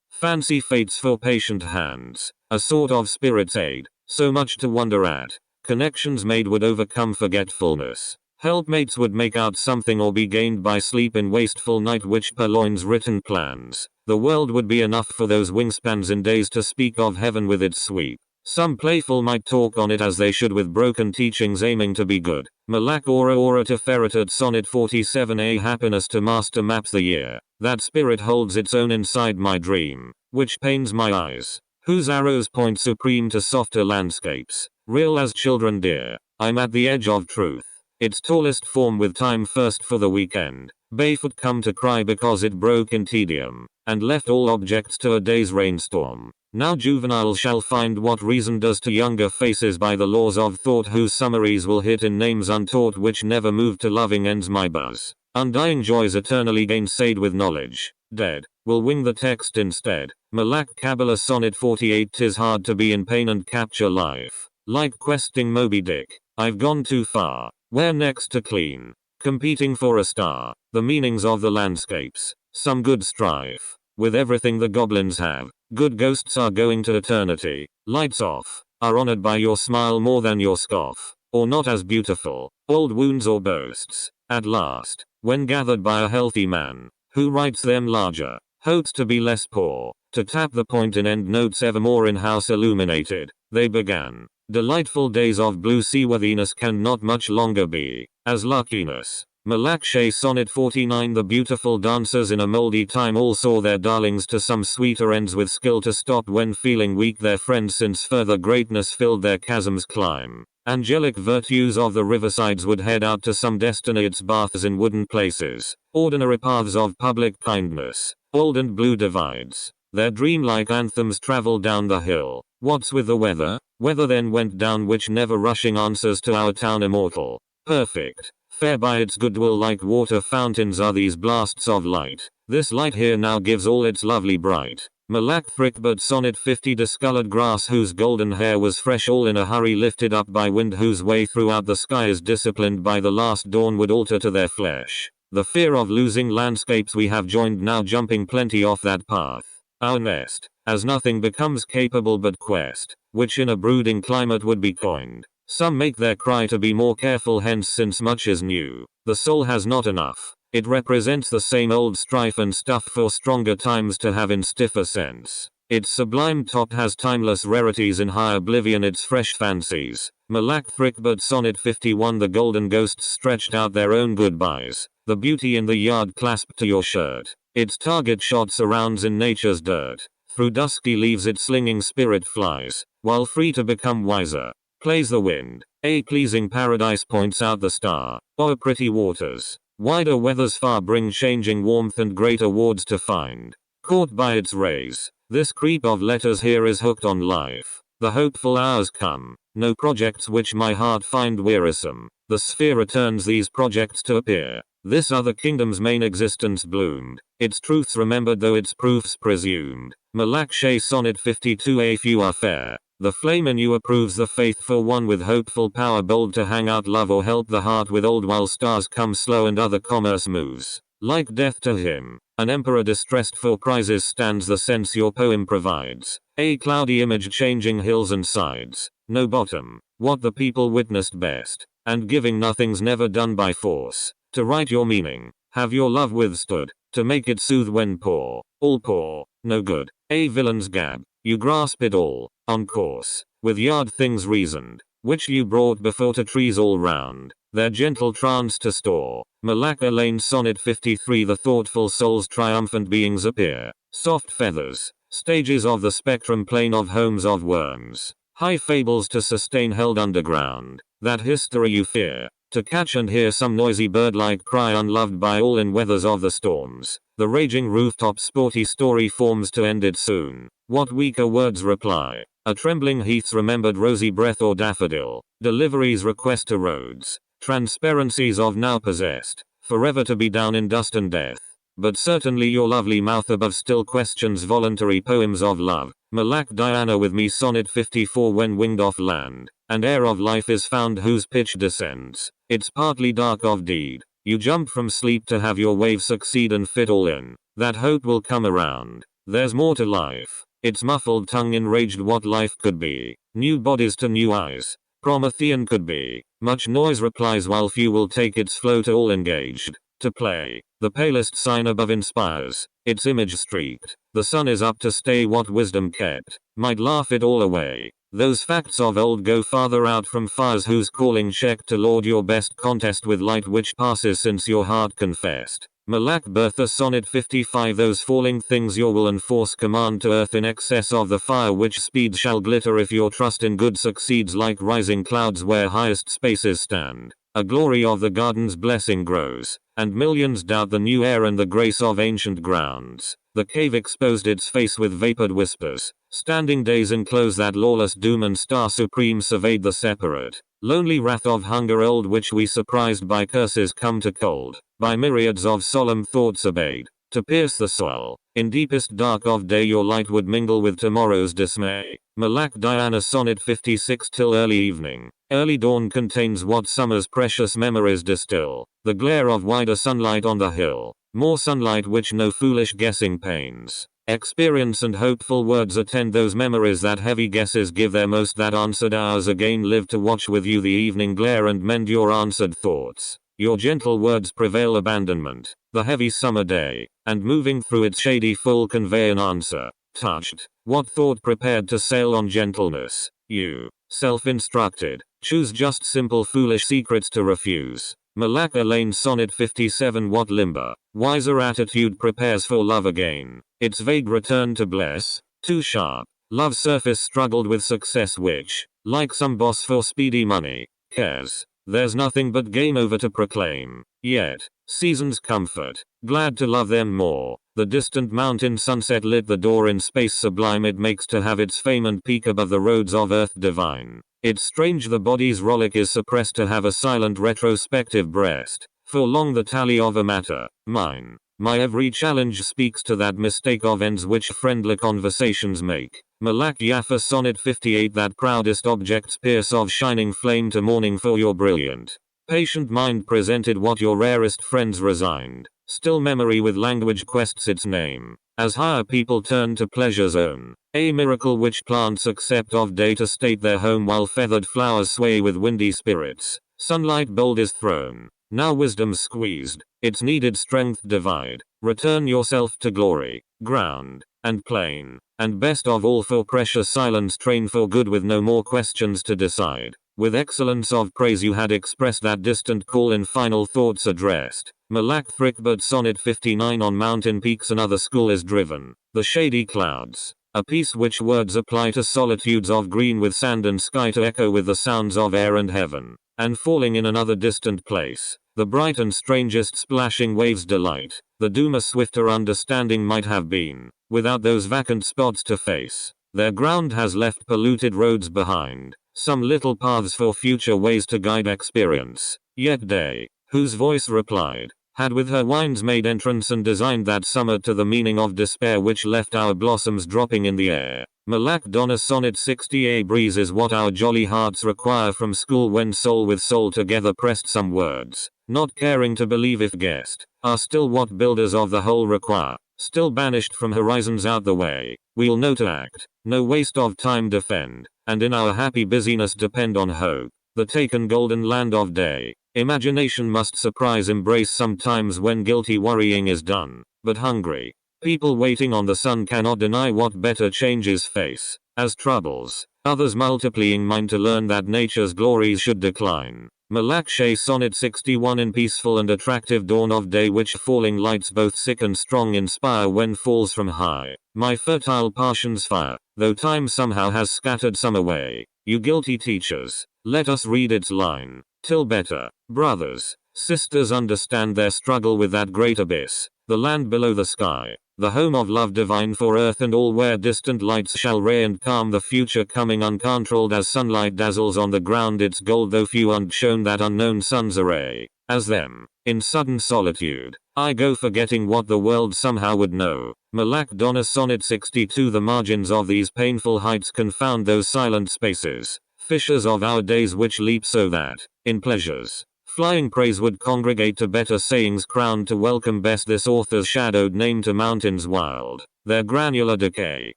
fancy fates for patient hands, a sort of spirit's aid, so much to wonder at. Connections made would overcome forgetfulness. Helpmates would make out something or be gained by sleep in wasteful night which purloins written plans. The world would be enough for those wingspans in days to speak of heaven with its sweep. Some playful might talk on it as they should with broken teachings aiming to be good. Malak Aura to Ferreted Sonnet 47. A happiness to master maps the year. That spirit holds its own inside my dream, which pains my eyes, whose arrows point supreme to softer landscapes, real as children dear. I'm at the edge of truth, its tallest form with time first for the weekend, barefoot come to cry because it broke in tedium, and left all objects to a day's rainstorm. Now juvenile shall find what reason does to younger faces by the laws of thought, whose summaries will hit in names untaught which never move to loving ends. My buzz, undying joys eternally gainsayed with knowledge, dead, will wing the text instead. Malak Kabbalah Sonnet 48. 'Tis hard to be in pain and capture life, like questing Moby Dick. I've gone too far. Where next to clean? Competing for a star. The meanings of the landscapes. Some good strife with everything the goblins have. Good ghosts are going to eternity. Lights off. Are honored by your smile more than your scoff. Or not as beautiful. Old wounds or boasts. At last, when gathered by a healthy man, who writes them larger, hopes to be less poor, to tap the point in end notes evermore in house illuminated, they began. Delightful days of blue seaworthiness can not much longer be, as luckiness. Malak Shea Sonnet 49. The beautiful dancers in a moldy time all saw their darlings to some sweeter ends with skill to stop when feeling weak their friends, since further greatness filled their chasms climb. Angelic virtues of the riversides would head out to some destiny, its baths in wooden places, ordinary paths of public kindness, old and blue divides. Their dreamlike anthems travel down the hill. What's with the weather? Weather then went down, which never rushing answers to our town immortal. Perfect. Fair by its goodwill, like water fountains are these blasts of light. This light here now gives all its lovely bright. Malak Thrickbird Sonnet 50. Discolored grass whose golden hair was fresh, all in a hurry lifted up by wind, whose way throughout the sky is disciplined by the last dawn, would alter to their flesh the fear of losing landscapes we have joined, now jumping plenty off that path. Our nest, as nothing becomes capable but quest, which in a brooding climate would be coined. Some make their cry to be more careful hence, since much is new. The soul has not enough. It represents the same old strife and stuff for stronger times to have in stiffer sense. Its sublime top has timeless rarities in high oblivion, its fresh fancies. Malak Thrickbird Sonnet 51. The golden ghosts stretched out their own goodbyes. The beauty in the yard clasped to your shirt. Its target shot surrounds in nature's dirt. Through dusky leaves its slinging spirit flies, while free to become wiser, plays the wind. A pleasing paradise points out the star. O'er pretty waters, wider weathers far bring changing warmth and greater wards to find. Caught by its rays, this creep of letters here is hooked on life. The hopeful hours come, no projects which my heart find wearisome. The sphere returns these projects to appear. This other kingdom's main existence bloomed, its truths remembered though its proofs presumed. Malak Shea Sonnet 52. A few are fair. The flame in you approves the faithful one with hopeful power, bold to hang out love or help the heart with old, while stars come slow and other commerce moves like death to him. An emperor distressed for prizes stands the sense your poem provides. A cloudy image changing hills and sides, no bottom, what the people witnessed best, and giving nothing's never done by force. To write your meaning, have your love withstood, to make it soothe when poor, all poor, no good. A villain's gab, you grasp it all, on course, with yard things reasoned, which you brought before to trees all round, their gentle trance to store. Malak Elaine Sonnet 53. The thoughtful soul's triumphant beings appear, soft feathers, stages of the spectrum plane of homes of worms, high fables to sustain held underground, that history you fear, to catch and hear some noisy bird-like cry unloved by all in weathers of the storms, the raging rooftop sporty story forms to end it soon. What weaker words reply? A trembling heath's remembered rosy breath or daffodil, deliveries request to roads, transparencies of now possessed, forever to be down in dust and death. But certainly your lovely mouth above still questions voluntary poems of love. Malak Diana with me Sonnet 54. When winged off land, and air of life is found whose pitch descends, it's partly dark of deed. You jump from sleep to have your wave succeed and fit all in. That hope will come around. There's more to life. Its muffled tongue enraged what life could be. New bodies to new eyes. Promethean could be. Much noise replies while few will take its flow to all engaged. To play. The palest sign above inspires. Its image streaked. The sun is up to stay what wisdom kept. Might laugh it all away. Those facts of old go farther out from fires whose calling checked to laud your best contest with light which passes since your heart confessed. Malak Bertha Sonnet 55. Those falling things your will and force command to earth in excess of the fire which speed shall glitter if your trust in good succeeds like rising clouds where highest spaces stand. A glory of the garden's blessing grows, and millions doubt the new air and the grace of ancient grounds. The cave exposed its face with vapored whispers. Standing days enclose that lawless doom and star supreme surveyed the separate, lonely wrath of hunger old which we surprised by curses come to cold, by myriads of solemn thoughts obeyed, to pierce the soul. In deepest dark of day your light would mingle with tomorrow's dismay. Malak Diana Sonnet 56. Till early evening. Early dawn contains what summer's precious memories distill. The glare of wider sunlight on the hill. More sunlight which no foolish guessing pains. Experience and hopeful words attend those memories that heavy guesses give their most that answered hours again live to watch with you the evening glare and mend your answered thoughts. Your gentle words prevail abandonment, the heavy summer day, and moving through its shady full convey an answer. Touched, what thought prepared to sail on gentleness? You, self-instructed, choose just simple foolish secrets to refuse. Malak Elaine Sonnet 57. What limber, wiser attitude prepares for love again? Its vague return to bless, too sharp. Love's surface struggled with success which, like some boss for speedy money, cares. There's nothing but game over to proclaim. Yet, season's comfort, glad to love them more. The distant mountain sunset lit the door in space sublime it makes to have its fame and peak above the roads of earth divine. It's strange the body's rollick is suppressed to have a silent retrospective breast. For long the tally of a matter, mine. My every challenge speaks to that mistake of ends which friendly conversations make. Malak Jaffa Sonnet 58. That proudest objects pierce of shining flame to morning for your brilliant, patient mind presented what your rarest friends resigned. Still memory with language quests its name. As higher people turn to pleasure's own. A miracle which plants accept of day to state their home while feathered flowers sway with windy spirits. Sunlight bold is thrown. Now wisdom squeezed, its needed strength divide. Return yourself to glory, ground, and plain, and best of all for precious silence train for good with no more questions to decide. With excellence of praise you had expressed that distant call in final thoughts addressed. Malak Thrickbird Sonnet 59. On mountain peaks another school is driven, the shady clouds. A piece which words apply to solitudes of green with sand and sky to echo with the sounds of air and heaven. And falling in another distant place, the bright and strangest splashing waves delight. The doom a swifter understanding might have been, without those vacant spots to face. Their ground has left polluted roads behind, some little paths for future ways to guide experience. Yet day, whose voice replied, had with her winds made entrance and designed that summer to the meaning of despair which left our blossoms dropping in the air. Malak Donna Sonnet 60. A breeze is what our jolly hearts require from school when soul with soul together pressed some words, not caring to believe if guessed, are still what builders of the whole require. Still banished from horizons out the way, we'll know to act, no waste of time defend, and in our happy busyness depend on hope, the taken golden land of day. Imagination must surprise embrace sometimes when guilty worrying is done, but hungry people waiting on the sun cannot deny what better changes face, as troubles, Others multiplying mine to learn that nature's glories should decline. Malak Sheh Sonnet 61. In peaceful and attractive dawn of day which falling lights both sick and strong inspire when falls from high, my fertile passions fire, though time somehow has scattered some away. You guilty teachers, let us read its line, till better, brothers, sisters understand their struggle with that great abyss, the land below the sky, the home of love divine for earth and all where distant lights shall ray and calm the future coming uncontrolled as sunlight dazzles on the ground its gold though few unshone that unknown sun's array, as them, in sudden solitude, I go forgetting what the world somehow would know. Malak Donna Sonnet 62. The margins of these painful heights confound those silent spaces, fissures of our days which leap so that, in pleasures, flying praise would congregate to better sayings crowned to welcome best this author's shadowed name to mountains wild, their granular decay.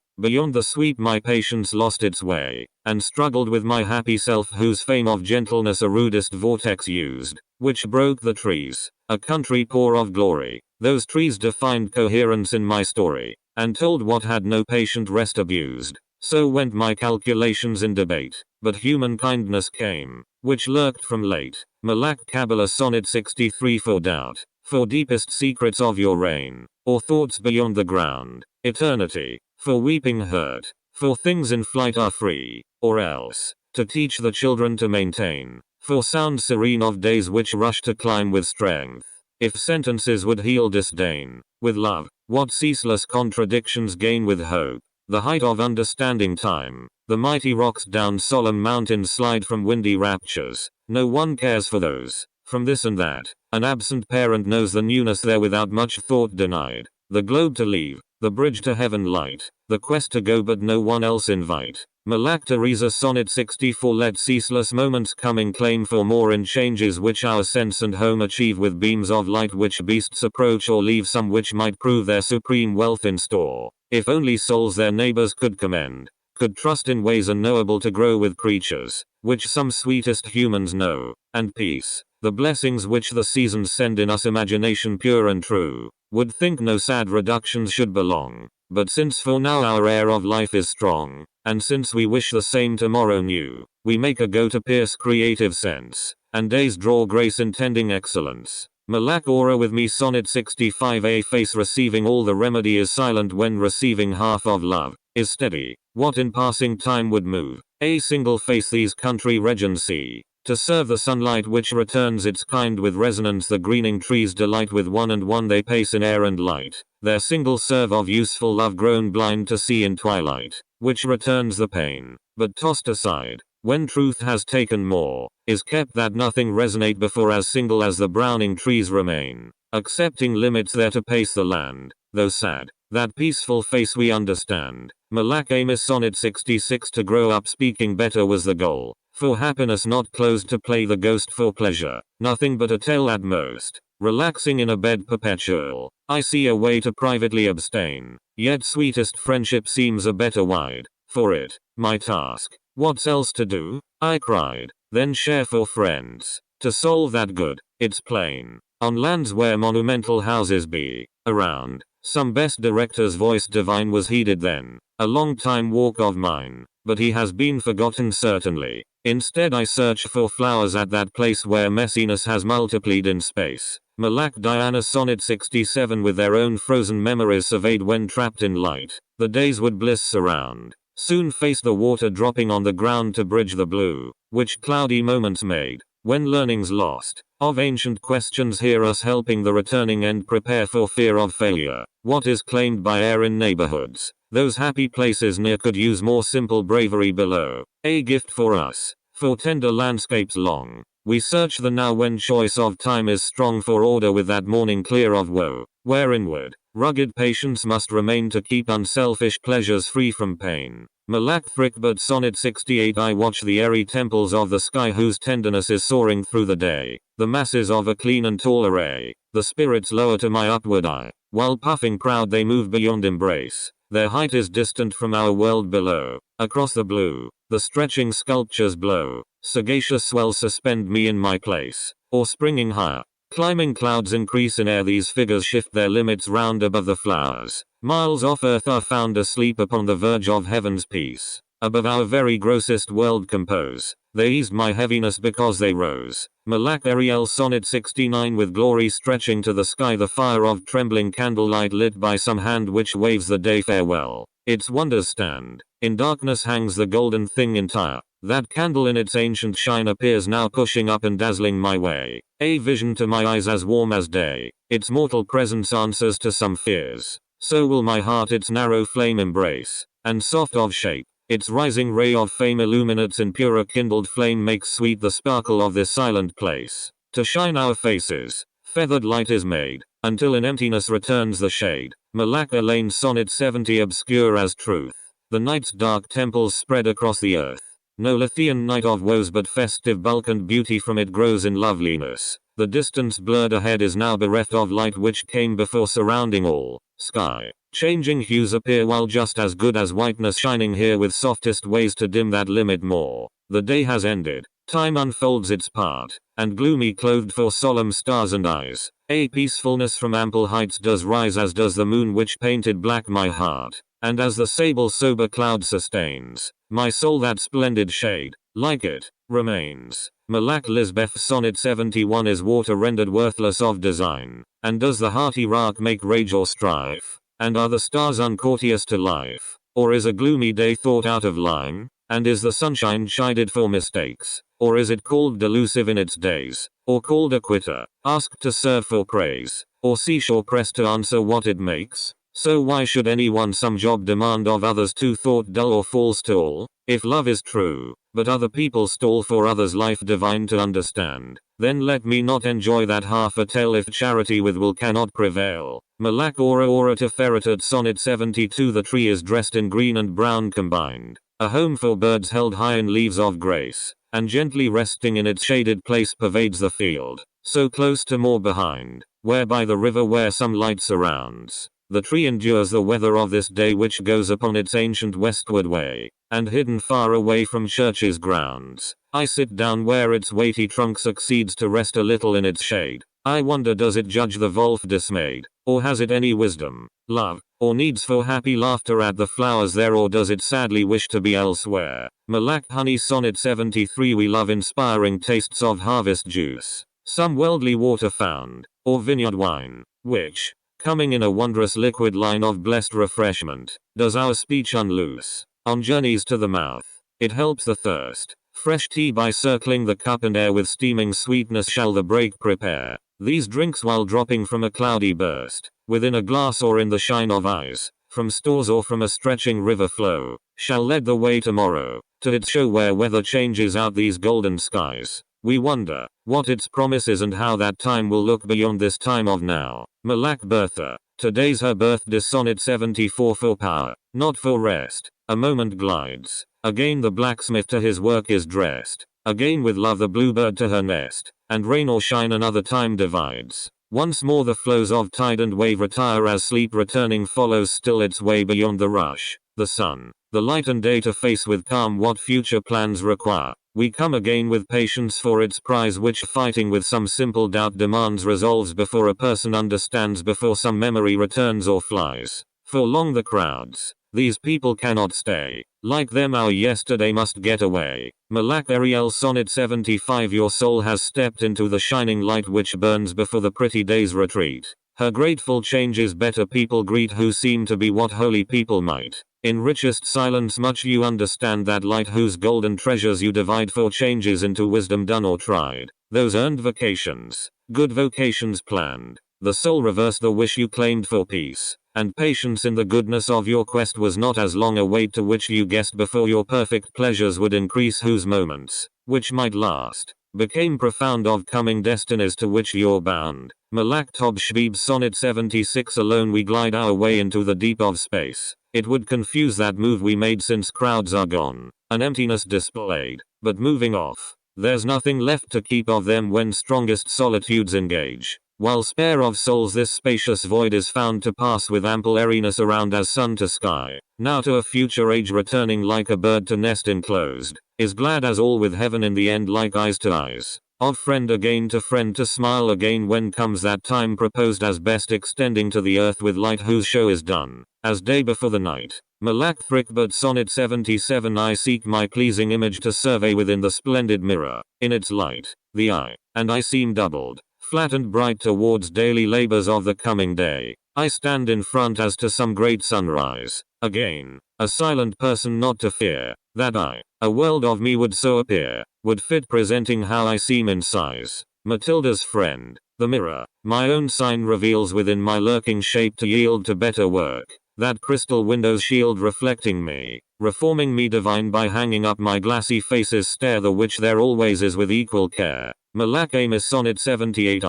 Beyond the sweep my patience lost its way, and struggled with my happy self whose fame of gentleness a rudest vortex used, which broke the trees, a country poor of glory. Those trees defined coherence in my story, and told what had no patient rest abused. So went my calculations in debate, but human kindness came, which lurked from late. Malak Kabbalah Sonnet 63. For doubt, for deepest secrets of your reign, or thoughts beyond the ground, eternity, for weeping hurt, for things in flight are free, or else, to teach the children to maintain, for sound serene of days which rush to climb with strength. If sentences would heal disdain, with love, what ceaseless contradictions gain with hope. The height of understanding time, the mighty rocks down solemn mountains slide from windy raptures, no one cares for those, from this and that, an absent parent knows the newness there without much thought denied, the globe to leave, the bridge to heaven light, the quest to go but no one else invite. Malak Teresa Sonnet 64. Let ceaseless moments coming claim for more in changes which our sense and home achieve with beams of light which beasts approach or leave some which might prove their supreme wealth in store. If only souls their neighbors could commend, could trust in ways unknowable to grow with creatures, which some sweetest humans know, and peace, the blessings which the seasons send in us imagination pure and true, would think no sad reductions should belong. But since for now our air of life is strong, and since we wish the same tomorrow new, we make a go to pierce creative sense, and days draw grace intending excellence. Malak Aura with me Sonnet 65. A face receiving all the remedy is silent when receiving half of love, is steady, what in passing time would move, a single face these country regions see, to serve the sunlight which returns its kind with resonance the greening trees delight with one and one they pace in air and light, their single serve of useful love grown blind to see in twilight, which returns the pain, but tossed aside, when truth has taken more, is kept that nothing resonate before as single as the browning trees remain, accepting limits there to pace the land, though sad, that peaceful face we understand. Malak Amos Sonnet 66. To grow up speaking better was the goal, for happiness not closed to play the ghost for pleasure, nothing but a tale at most, relaxing in a bed perpetual, I see a way to privately abstain, yet sweetest friendship seems a better wide, for it, my task, what's else to do? I cried, then share for friends, to solve that good, it's plain, on lands where monumental houses be, around, some best director's voice divine was heeded then, a long time walk of mine, but he has been forgotten certainly. Instead I search for flowers at that place where messiness has multiplied in space. Malak Diana Sonnet 67. With their own frozen memories surveyed when trapped in light, the days would bliss surround, soon face the water dropping on the ground to bridge the blue, which cloudy moments made, when learning's lost, of ancient questions hear us helping the returning end prepare for fear of failure, what is claimed by air in neighborhoods, those happy places near could use more simple bravery below, a gift for us, for tender landscapes long, we search the now when choice of time is strong for order with that morning clear of woe, where inward, rugged patience must remain to keep unselfish pleasures free from pain. Malak Thrickbird Sonnet 68. I watch the airy temples of the sky whose tenderness is soaring through the day, the masses of a clean and tall array, the spirits lower to my upward eye, while puffing proud they move beyond embrace, their height is distant from our world below, across the blue, the stretching sculptures blow, sagacious swells suspend me in my place, or springing higher, climbing clouds increase in air these figures shift their limits round above the flowers, miles off earth are found asleep upon the verge of heaven's peace, above our very grossest world compose. They eased my heaviness because they rose. Malak Ariel Sonnet 69 with glory stretching to the sky, the fire of trembling candlelight lit by some hand which waves the day farewell. Its wonders stand. In darkness hangs the golden thing entire. That candle in its ancient shine appears now pushing up and dazzling my way. A vision to my eyes as warm as day. Its mortal presence answers to some fears. So will my heart its narrow flame embrace. And soft of shape, its rising ray of fame illuminates in purer kindled flame makes sweet the sparkle of this silent place. To shine our faces, feathered light is made, until in emptiness returns the shade. Malak Elaine Sonnet 70 obscure as truth. The night's dark temples spread across the earth. No Lethean night of woes but festive bulk and beauty from it grows in loveliness. The distance blurred ahead is now bereft of light which came before surrounding all. Sky. Changing hues appear while just as good as whiteness shining here with softest ways to dim that limit more. The day has ended. Time unfolds its part. And gloomy clothed for solemn stars and eyes. A peacefulness from ample heights does rise as does the moon which painted black my heart. And as the sable sober cloud sustains my soul that splendid shade, like it, remains. Malak Lisbeth Sonnet 71 is water rendered worthless of design. And does the hearty rock make rage or strife? And are the stars uncourteous to life? Or is a gloomy day thought out of line? And is the sunshine chided for mistakes? Or is it called delusive in its days? Or called a quitter, asked to serve for praise? Or seashore pressed to answer what it makes? So why should anyone some job demand of others too thought dull or false to all? If love is true, but other people stall for others life divine to understand, then let me not enjoy that half a tale if charity with will cannot prevail. Malak Aura Aura Teferitat Sonnet 72 the tree is dressed in green and brown combined. A home for birds held high in leaves of grace, and gently resting in its shaded place pervades the field, so close to more behind, where by the river where some light surrounds. The tree endures the weather of this day which goes upon its ancient westward way, and hidden far away from church's grounds, I sit down where its weighty trunk succeeds to rest a little in its shade. I wonder does it judge the wolf dismayed, or has it any wisdom, love, or needs for happy laughter at the flowers there or does it sadly wish to be elsewhere? Malak Honey Sonnet 73 we love inspiring tastes of harvest juice, some worldly water found, or vineyard wine, which, coming in a wondrous liquid line of blessed refreshment, does our speech unloose. On journeys to the mouth, it helps the thirst. Fresh tea by circling the cup and air with steaming sweetness shall the break prepare. These drinks while dropping from a cloudy burst, within a glass or in the shine of eyes, from stores or from a stretching river flow, shall lead the way tomorrow, to its show where weather changes out these golden skies. We wonder what its promise is and how that time will look beyond this time of now. Malak Bertha, today's her birthday Sonnet 74 for power, not for rest. A moment glides. Again the blacksmith to his work is dressed. Again with love the bluebird to her nest. And rain or shine another time divides. Once more the flows of tide and wave retire as sleep returning follows still its way beyond the rush. The sun, the light and day to face with calm what future plans require. We come again with patience for its prize which fighting with some simple doubt demands resolves before a person understands before some memory returns or flies. For long the crowds, these people cannot stay. Like them our yesterday must get away. Malak Ariel Sonnet 75 your soul has stepped into the shining light which burns before the pretty day's retreat. Her grateful changes better people greet who seem to be what holy people might. In richest silence much you understand that light whose golden treasures you divide for changes into wisdom done or tried. Those earned vacations, good vocations planned. The soul reversed the wish you claimed for peace. And patience in the goodness of your quest was not as long a wait to which you guessed before your perfect pleasures would increase whose moments, which might last, became profound of coming destinies to which you're bound. Malak Tob Shbeeb Sonnet 76 alone we glide our way into the deep of space. It would confuse that move we made since crowds are gone, an emptiness displayed, but moving off, there's nothing left to keep of them when strongest solitudes engage. While spare of souls this spacious void is found to pass with ample airiness around as sun to sky, now to a future age returning like a bird to nest enclosed, is glad as all with heaven in the end like eyes to eyes. Of friend again to friend to smile again when comes that time proposed as best extending to the earth with light whose show is done, as day before the night. Malak Thrickbert Sonnet 77 I seek my pleasing image to survey within the splendid mirror, in its light, the eye, and I seem doubled, flat and bright towards daily labors of the coming day. I stand in front as to some great sunrise, again, a silent person not to fear, that I, a world of me would so appear, would fit presenting how I seem in size. Matilda's friend, the mirror, my own sign reveals within my lurking shape to yield to better work. That crystal window's shield reflecting me, reforming me divine by hanging up my glassy face's stare the which there always is with equal care. Malak Amos Sonnet 78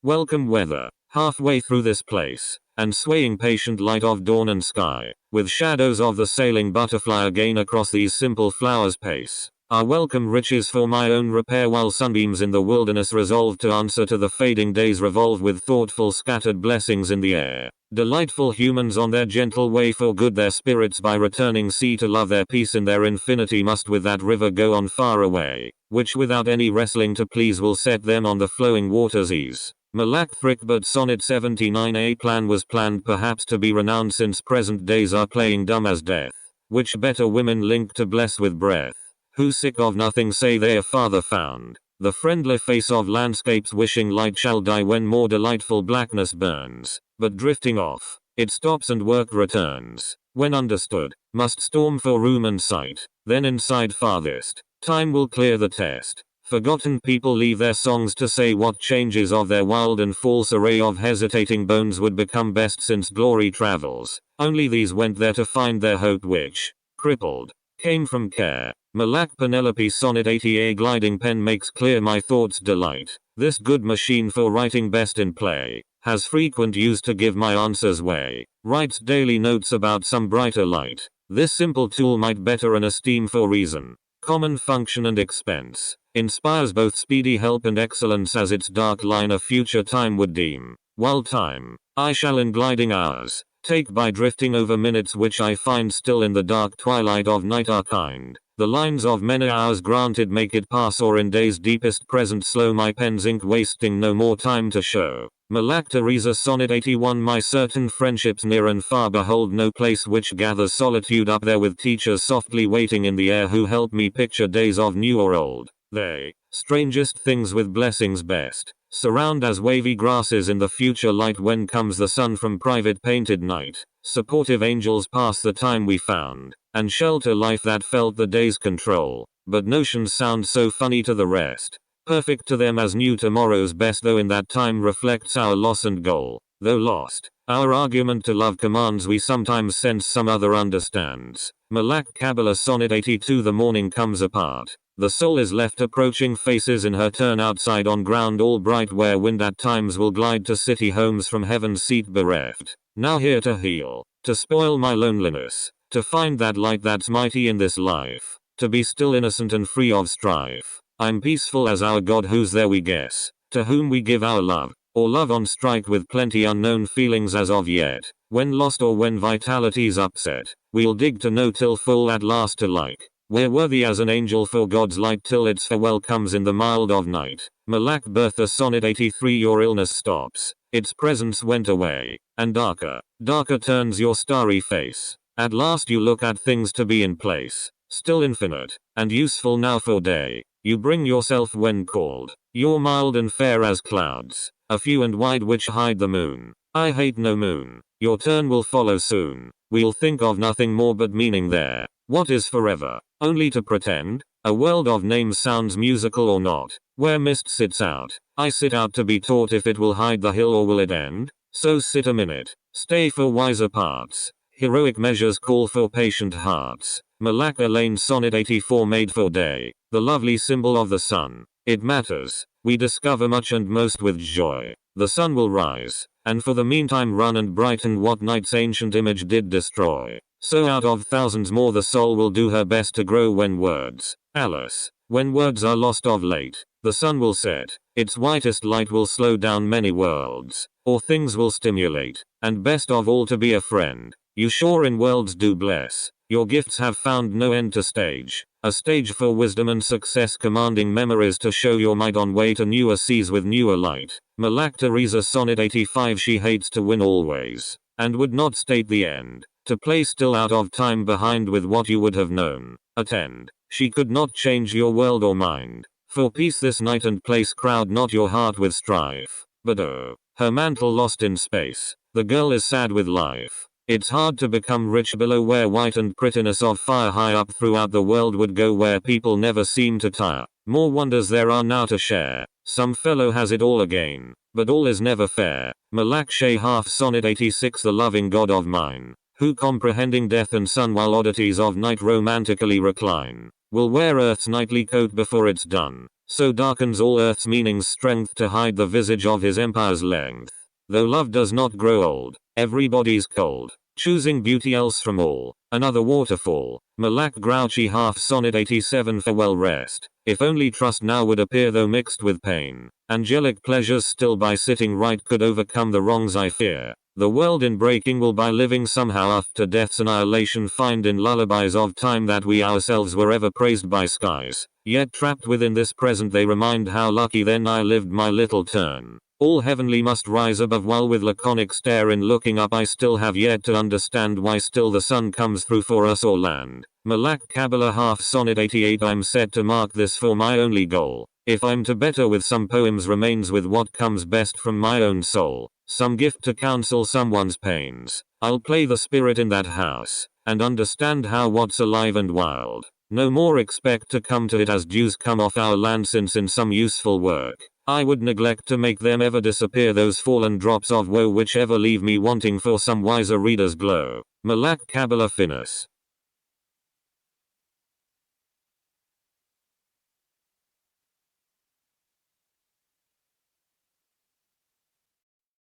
Welcome weather, halfway through this place, and swaying patient light of dawn and sky, with shadows of the sailing butterfly again across these simple flowers pace. Are welcome riches for my own repair while sunbeams in the wilderness resolve to answer to the fading days revolve with thoughtful scattered blessings in the air. Delightful humans on their gentle way for good their spirits by returning sea to love their peace in their infinity must with that river go on far away, which without any wrestling to please will set them on the flowing waters ease. Malak Thrickbert Sonnet 79 A plan was planned perhaps to be renowned since present days are playing dumb as death, which better women link to bless with breath. Who sick of nothing say they a father found. The friendly face of landscapes wishing light shall die when more delightful blackness burns. But drifting off, it stops and work returns. When understood, must storm for room and sight. Then inside farthest, time will clear the test. Forgotten people leave their songs to say what changes of their wild and false array of hesitating bones would become best since glory travels. Only these went there to find their hope which, crippled, came from care. Malak Penelope Sonnet 80 A gliding pen makes clear my thoughts delight. This good machine for writing best in play, has frequent use to give my answers way. Writes daily notes about some brighter light. This simple tool might better an esteem for reason, common function and expense. Inspires both speedy help and excellence as its dark line a future time would deem. While time, I shall in gliding hours, take by drifting over minutes which I find still in the dark twilight of night are kind. The lines of many hours granted make it pass or in day's deepest present slow my pen's ink wasting no more time to show. Malak Teresa Sonnet 81 My certain friendships near and far behold no place which gathers solitude up there with teachers softly waiting in the air who help me picture days of new or old. They, strangest things with blessings best, surround as wavy grasses in the future light when comes the sun from private painted night. Supportive angels pass the time we found, and shelter life that felt the day's control. But notions sound so funny to the rest, perfect to them as new tomorrow's best though in that time reflects our loss and goal. Though lost, our argument to love commands we sometimes sense some other understands. Malak Kabbalah Sonnet 82 The morning comes apart. The soul is left approaching faces in her turn outside on ground all bright where wind at times will glide to city homes from heaven's seat bereft. Now here to heal, to spoil my loneliness, to find that light that's mighty in this life, to be still innocent and free of strife. I'm peaceful as our God who's there we guess, to whom we give our love, or love on strike with plenty unknown feelings as of yet. When lost or when vitality's upset, we'll dig to know till full at last alike. We're worthy as an angel for God's light till its farewell comes in the mild of night. Malak Bertha Sonnet 83 Your illness stops, its presence went away, and darker, darker turns your starry face. At last you look at things to be in place, still infinite, and useful now for day. You bring yourself when called, you're mild and fair as clouds, a few and wide which hide the moon. I hate no moon, your turn will follow soon. We'll think of nothing more but meaning there. What is forever? Only to pretend? A world of names sounds musical or not. Where mist sits out, I sit out to be taught if it will hide the hill or will it end. So sit a minute, stay for wiser parts. Heroic measures call for patient hearts. Malak Elaine Sonnet 84 Made for day, the lovely symbol of the sun. It matters, we discover much and most with joy. The sun will rise, and for the meantime run and brighten what night's ancient image did destroy. So out of thousands more the soul will do her best to grow when words, Alice, when words are lost of late, the sun will set, its whitest light will slow down many worlds, or things will stimulate, and best of all to be a friend, you sure in worlds do bless, Your gifts have found no end to stage. A stage for wisdom and success, commanding memories to show your might on way to newer seas with newer light. Malak Teresa Sonnet 85. She hates to win always, and would not state the end. To play still out of time behind with what you would have known. Attend. She could not change your world or mind. For peace this night and place, crowd not your heart with strife. But oh, her mantle lost in space. The girl is sad with life. It's hard to become rich below where white and prettiness of fire high up throughout the world would go, where people never seem to tire. More wonders there are now to share. Some fellow has it all again, but all is never fair. Malak Sheh half Sonnet 86. The loving God of mine, who comprehending death and sun while oddities of night romantically recline, will wear earth's nightly coat before it's done, so darkens all earth's meaning's strength to hide the visage of his empire's length. Though love does not grow old, everybody's cold, choosing beauty else from all. Another waterfall. Malak Grouchy half Sonnet 87. Farewell rest. If only trust now would appear though mixed with pain. Angelic pleasures still by sitting right could overcome the wrongs I fear. The world in breaking will by living somehow after death's annihilation find in lullabies of time that we ourselves were ever praised by skies. Yet trapped within this present they remind how lucky then I lived my little turn. All heavenly must rise above, while with laconic stare in looking up I still have yet to understand why still the sun comes through for us or land. Malak Kabbalah half Sonnet 88. I'm set to mark this for my only goal. If I'm to better with some poems remains with what comes best from my own soul. Some gift to counsel someone's pains. I'll play the spirit in that house, and understand how what's alive and wild. No more expect to come to it as dews come off our land, since in some useful work I would neglect to make them ever disappear, those fallen drops of woe which ever leave me wanting for some wiser reader's glow. Malak Kabbalah Finis.